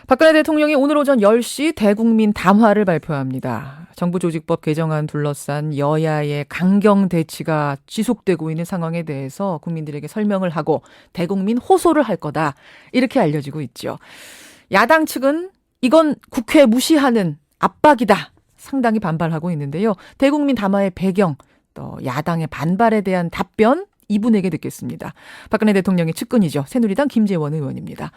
박근혜 대통령이 오늘 오전 10시 대국민 담화를 발표합니다. 정부조직법 개정안 둘러싼 여야의 강경 대치가 지속되고 있는 상황에 대해서 국민들에게 설명을 하고 대국민 호소를 할 거다. 이렇게 알려지고 있죠. 야당 측은 이건 국회 무시하는 압박이다. 상당히 반발하고 있는데요. 대국민 담화의 배경, 또 야당의 반발에 대한 답변 이분에게 듣겠습니다. 박근혜 대통령의 측근이죠. 새누리당 김재원 의원입니다.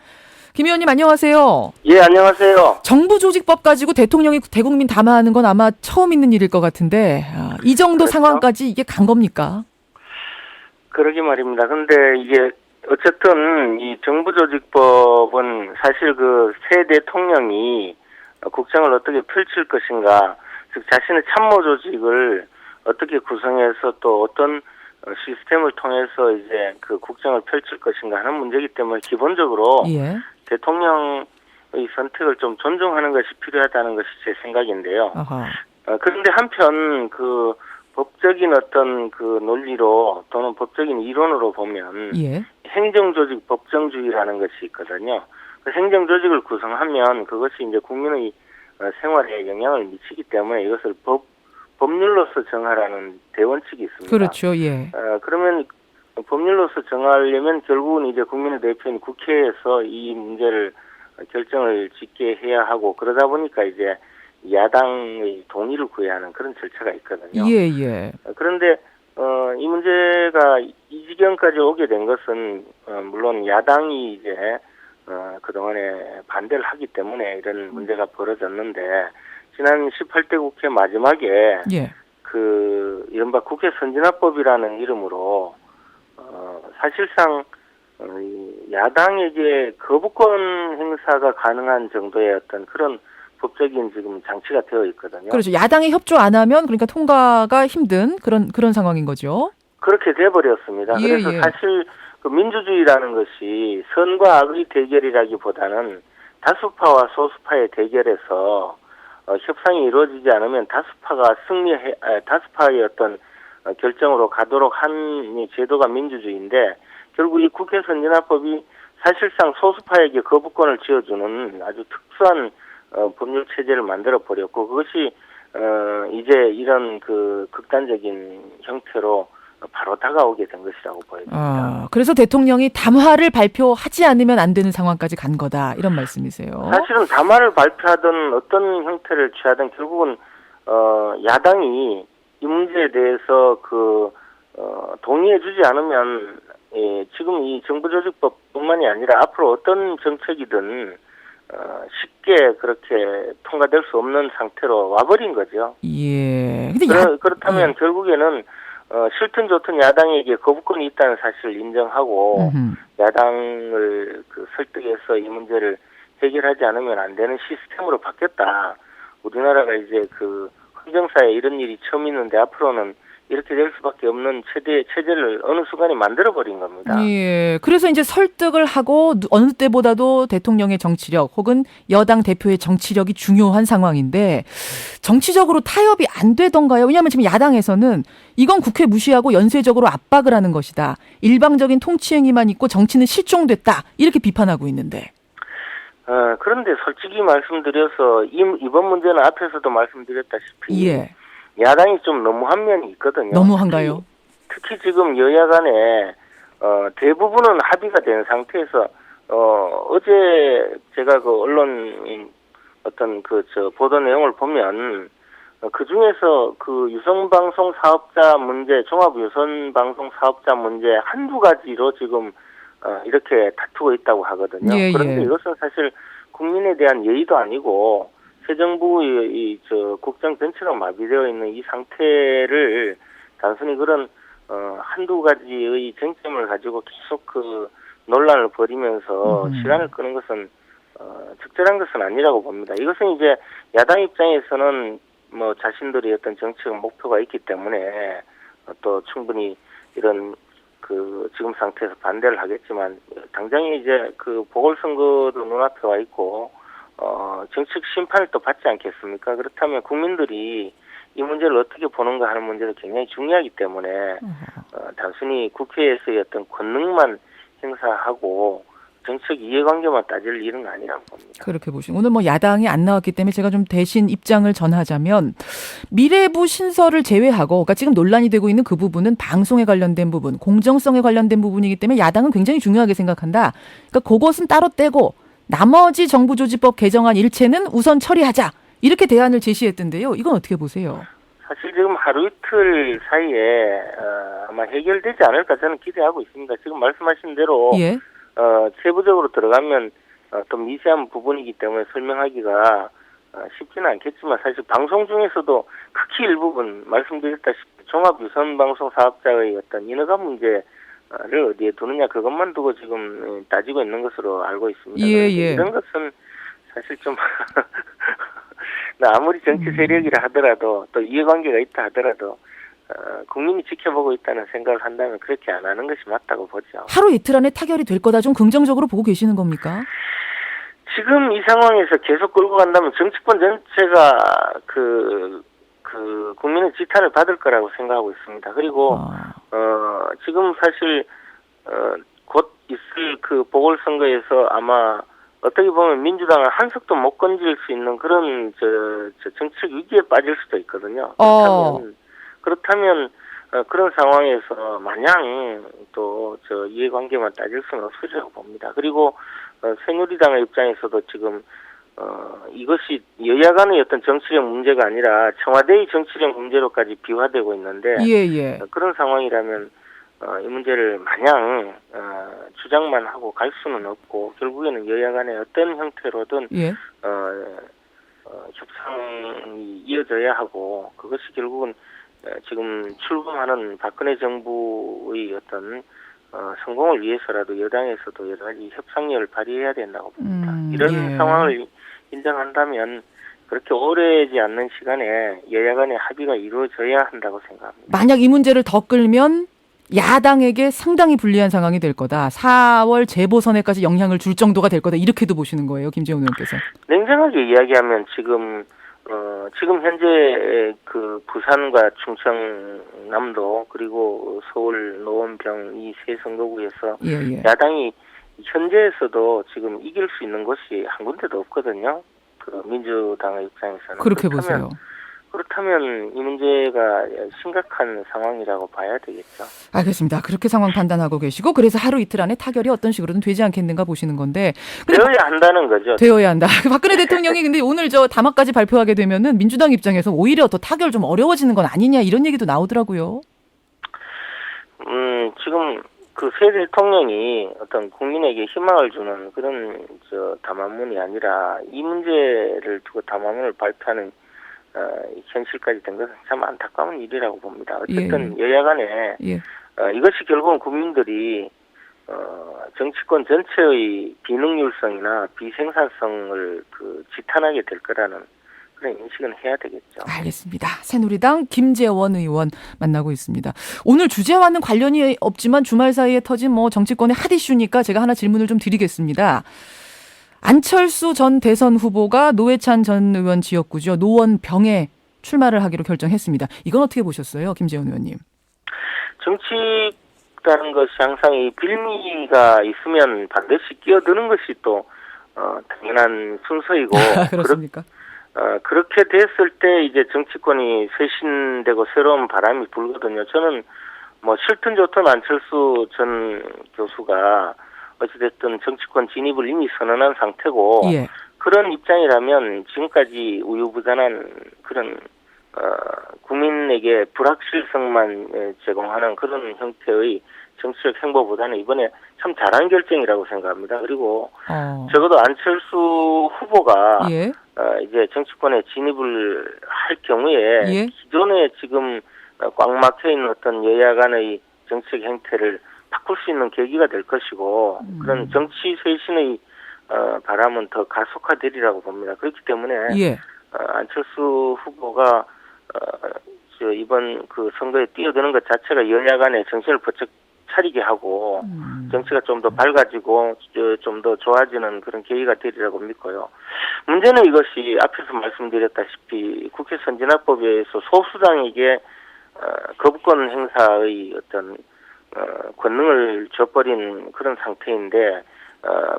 김 의원님 안녕하세요. 예, 안녕하세요. 정부조직법 가지고 대통령이 대국민 담화하는 건 아마 처음 있는 일일 것 같은데 이 정도 그렇죠. 상황까지 이게 간 겁니까? 그러게 말입니다. 근데 이게 어쨌든 이 정부조직법은 사실 그 새 대통령이 국정을 어떻게 펼칠 것인가, 즉 자신의 참모조직을 어떻게 구성해서 또 어떤 시스템을 통해서 이제 그 국정을 펼칠 것인가 하는 문제이기 때문에 기본적으로 예. 대통령의 선택을 좀 존중하는 것이 필요하다는 것이 제 생각인데요. 아하. 그런데 한편 그 법적인 어떤 그 논리로 또는 법적인 이론으로 보면 예. 행정조직 법정주의라는 것이 있거든요. 그 행정조직을 구성하면 그것이 이제 국민의 생활에 영향을 미치기 때문에 이것을 법률로서 정하라는 대원칙이 있습니다. 그렇죠. 예. 그러면 법률로서 정하려면 결국은 이제 국민의 대표인 국회에서 이 문제를 결정을 짓게 해야 하고, 그러다 보니까 이제 야당의 동의를 구해야 하는 그런 절차가 있거든요. 예, 예. 그런데 이 문제가 이 지경까지 오게 된 것은 물론 야당이 이제 그동안에 반대를 하기 때문에 이런 문제가 벌어졌는데, 지난 18대 국회 마지막에 예. 그 이른바 국회 선진화법이라는 이름으로 사실상 야당에게 거부권 행사가 가능한 정도의 어떤 그런 법적인 지금 장치가 되어 있거든요. 그렇죠. 야당이 협조 안 하면 그러니까 통과가 힘든 그런 상황인 거죠. 그렇게 돼버렸습니다. 예, 그래서 예. 사실 그 민주주의라는 것이 선과 악의 대결이라기보다는 다수파와 소수파의 대결에서 협상이 이루어지지 않으면 다수파의 어떤 결정으로 가도록 한 제도가 민주주의인데, 결국 이 국회 선진화법이 사실상 소수파에게 거부권을 쥐어주는 아주 특수한 법률 체제를 만들어 버렸고, 그것이 이제 이런 그 극단적인 형태로 바로 다가오게 된 것이라고 보여집니다. 그래서 대통령이 담화를 발표하지 않으면 안 되는 상황까지 간 거다. 이런 말씀이세요. 사실은 담화를 발표하든 어떤 형태를 취하든 결국은 야당이 이 문제에 대해서 동의해주지 않으면 지금 이 정부조직법뿐만이 아니라 앞으로 어떤 정책이든 쉽게 그렇게 통과될 수 없는 상태로 와버린 거죠. 예. 근데 그렇다면 예. 결국에는 싫든 좋든 야당에게 거부권이 있다는 사실을 인정하고 야당을 설득해서 이 문제를 해결하지 않으면 안 되는 시스템으로 바뀌었다. 우리나라가 이제 헌정사에 이런 일이 처음 있는데 앞으로는 이렇게 될 수밖에 없는 체제를 어느 순간에 만들어버린 겁니다. 예. 그래서 이제 설득을 하고 어느 때보다도 대통령의 정치력 혹은 여당 대표의 정치력이 중요한 상황인데 정치적으로 타협이 안 되던가요? 왜냐하면 지금 야당에서는 이건 국회 무시하고 연쇄적으로 압박을 하는 것이다. 일방적인 통치행위만 있고 정치는 실종됐다. 이렇게 비판하고 있는데. 그런데 솔직히 말씀드려서 이번 문제는 앞에서도 말씀드렸다시피 예. 야당이 좀 너무한 면이 있거든요. 너무한가요? 특히 지금 여야 간에 대부분은 합의가 된 상태에서 어제 제가 그 언론 어떤 보도 내용을 보면 그 중에서 그 유선방송 사업자 문제, 종합유선방송 사업자 문제 한두 가지로 지금 이렇게 다투고 있다고 하거든요. 예, 그런데 예. 이것은 사실 국민에 대한 예의도 아니고 새 정부의 국정 전체가 마비되어 있는 이 상태를 단순히 그런 한두 가지의 쟁점을 가지고 계속 논란을 벌이면서 시간을 끄는 것은 적절한 것은 아니라고 봅니다. 이것은 이제 야당 입장에서는 뭐 자신들의 어떤 정치적 목표가 있기 때문에 또 충분히 이런 지금 상태에서 반대를 하겠지만, 당장에 이제 보궐선거도 눈앞에 와 있고 정책 심판을 또 받지 않겠습니까? 그렇다면 국민들이 이 문제를 어떻게 보는가 하는 문제도 굉장히 중요하기 때문에 단순히 국회에서의 어떤 권능만 행사하고 정책 이해관계만 따질 일은 아니라고 봅니다. 그렇게 보시고 오늘 뭐 야당이 안 나왔기 때문에 제가 좀 대신 입장을 전하자면 미래부 신설을 제외하고 그러니까 지금 논란이 되고 있는 그 부분은 방송에 관련된 부분, 공정성에 관련된 부분이기 때문에 야당은 굉장히 중요하게 생각한다. 그러니까 그것은 따로 떼고 나머지 정부조직법 개정안 일체는 우선 처리하자. 이렇게 대안을 제시했던데요. 이건 어떻게 보세요? 사실 지금 하루 이틀 사이에 아마 해결되지 않을까 저는 기대하고 있습니다. 지금 말씀하신 대로 예. 세부적으로 들어가면 또 미세한 부분이기 때문에 설명하기가 쉽지는 않겠지만 사실 방송 중에서도 극히 일부분 말씀드렸다시피 종합유선방송사업자의 어떤 인허가 문제를 어디에 두느냐 그것만 두고 지금 따지고 있는 것으로 알고 있습니다. 예. 이런 것은 사실 좀 아무리 정치 세력이라 하더라도 또 이해관계가 있다 하더라도 국민이 지켜보고 있다는 생각을 한다면 그렇게 안 하는 것이 맞다고 보죠. 하루 이틀 안에 타결이 될 거다 좀 긍정적으로 보고 계시는 겁니까? 지금 이 상황에서 계속 끌고 간다면 정치권 전체가 그 국민의 지탄을 받을 거라고 생각하고 있습니다. 그리고 지금 사실 곧 있을 그 보궐선거에서 아마 어떻게 보면 민주당은 한석도 못 건질 수 있는 그런 정치적 위기에 빠질 수도 있거든요. 그렇다면 그런 상황에서 마냥 또 이해관계만 따질 수는 없으리라고 봅니다. 그리고 새누리당의 입장에서도 지금 이것이 여야 간의 어떤 정치적 문제가 아니라 청와대의 정치적 문제로까지 비화되고 있는데 예. 그런 상황이라면 이 문제를 마냥 주장만 하고 갈 수는 없고 결국에는 여야 간의 어떤 형태로든 예. 협상이 이어져야 하고 그것이 결국은 지금 출범하는 박근혜 정부의 어떤 성공을 위해서라도 여당에서도 여러 가지 협상력을 발휘해야 된다고 봅니다. 이런 상황을 인정한다면 그렇게 오래지 않는 시간에 여야 간의 합의가 이루어져야 한다고 생각합니다. 만약 이 문제를 더 끌면 야당에게 상당히 불리한 상황이 될 거다. 4월 재보선에까지 영향을 줄 정도가 될 거다. 이렇게도 보시는 거예요, 김재원 의원께서. 냉정하게 이야기하면 지금 현재 그 부산과 충청남도 그리고 서울 노원병 이 세 선거구에서 야당이 현재에서도 지금 이길 수 있는 곳이 한 군데도 없거든요. 그 민주당의 입장에서는. 그렇게 보세요. 그렇다면 이 문제가 심각한 상황이라고 봐야 되겠죠. 알겠습니다. 그렇게 상황 판단하고 계시고 그래서 하루 이틀 안에 타결이 어떤 식으로든 되지 않겠는가 보시는 건데. 되어야 한다는 거죠. 되어야 한다. 박근혜 대통령이 근데 오늘 담화까지 발표하게 되면은 민주당 입장에서 오히려 더 타결 좀 어려워지는 건 아니냐 이런 얘기도 나오더라고요. 지금 그 새 대통령이 어떤 국민에게 희망을 주는 그런 담화문이 아니라 이 문제를 두고 담화문을 발표하는 현실까지 된 것은 참 안타까운 일이라고 봅니다. 어쨌든 여야 간에 이것이 결국은 국민들이 정치권 전체의 비능률성이나 비생산성을 지탄하게 될 거라는 그런 인식은 해야 되겠죠. 알겠습니다. 새누리당 김재원 의원 만나고 있습니다. 오늘 주제와는 관련이 없지만 주말 사이에 터진 정치권의 핫 이슈니까 제가 하나 질문을 좀 드리겠습니다. 안철수 전 대선 후보가 노회찬 전 의원 지역구죠. 노원병에 출마를 하기로 결정했습니다. 이건 어떻게 보셨어요, 김재원 의원님? 정치라는 것이 항상 이 빌미가 있으면 반드시 끼어드는 것이 또 당연한 순서이고 그렇습니까? 그렇게 됐을 때 이제 정치권이 쇄신되고 새로운 바람이 불거든요. 저는 싫든 좋든 안철수 전 교수가 어찌됐든 정치권 진입을 이미 선언한 상태고 그런 입장이라면 지금까지 우유부단한 그런 국민에게 불확실성만 제공하는 그런 형태의 정치적 행보보다는 이번에 참 잘한 결정이라고 생각합니다. 그리고 적어도 안철수 후보가 이제 정치권에 진입을 할 경우에 기존에 지금 꽉 막혀 있는 어떤 여야 간의 정치적 행태를 바꿀 수 있는 계기가 될 것이고 그런 정치 쇄신의 바람은 더 가속화되리라고 봅니다. 그렇기 때문에 안철수 후보가 이번 그 선거에 뛰어드는 것 자체가 여야 간의 정신을 번쩍 차리게 하고 정치가 좀 더 밝아지고 좀 더 좋아지는 그런 계기가 되리라고 믿고요. 문제는 이것이 앞에서 말씀드렸다시피 국회 선진화법에서 소수당에게 거부권 행사의 어떤 권능을 줘버린 그런 상태인데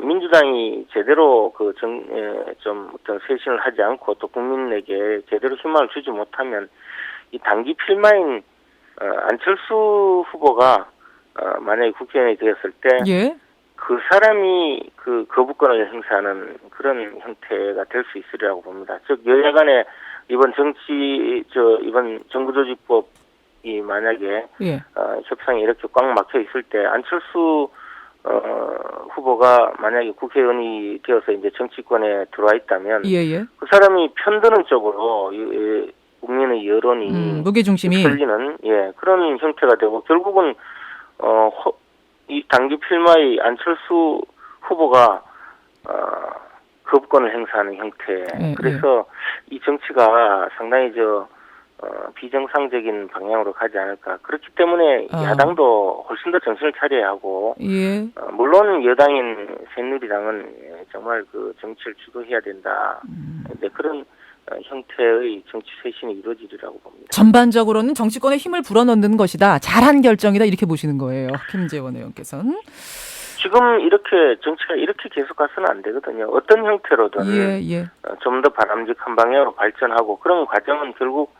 민주당이 제대로 좀 어떤 쇄신을 하지 않고 또 국민에게 제대로 희망을 주지 못하면 이 단기 필마인 안철수 후보가 만약에 국회의원이 되었을 때 예. 그 사람이 그 거부권을 행사하는 그런 형태가 될 수 있으리라고 봅니다. 즉 여야 간에 이번 이번 정부조직법이 만약에 예. 협상이 이렇게 꽉 막혀 있을 때 안철수 후보가 만약에 국회의원이 되어서 이제 정치권에 들어와 있다면 예. 그 사람이 편드는 쪽으로 국민의 여론이 무게중심이. 쏠리는 그런 형태가 되고 결국은 이 단기 필마의 안철수 후보가 거부권을 행사하는 형태. 그래서 이 정치가 상당히 비정상적인 방향으로 가지 않을까. 그렇기 때문에 야당도 훨씬 더 정신을 차려야 하고, 예. 물론 여당인 새누리당은 정말 그 정치를 주도해야 된다. 네, 그런 형태의 정치 쇄신이 이루어지리라고 봅니다. 전반적으로는 정치권에 힘을 불어넣는 것이다. 잘한 결정이다. 이렇게 보시는 거예요. 김재원 의원께서는. 지금 이렇게 정치가 이렇게 계속 가서는 안 되거든요. 어떤 형태로든 좀 더 바람직한 방향으로 발전하고 그런 과정은 결국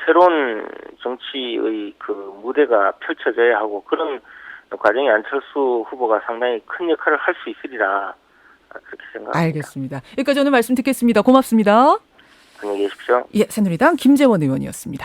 새로운 정치의 그 무대가 펼쳐져야 하고 그런 과정에 안철수 후보가 상당히 큰 역할을 할 수 있으리라 그렇게 생각합니다. 알겠습니다. 여기까지 오늘 말씀 듣겠습니다. 고맙습니다. 안녕히 계십시오. 예, 새누리당 김재원 의원이었습니다.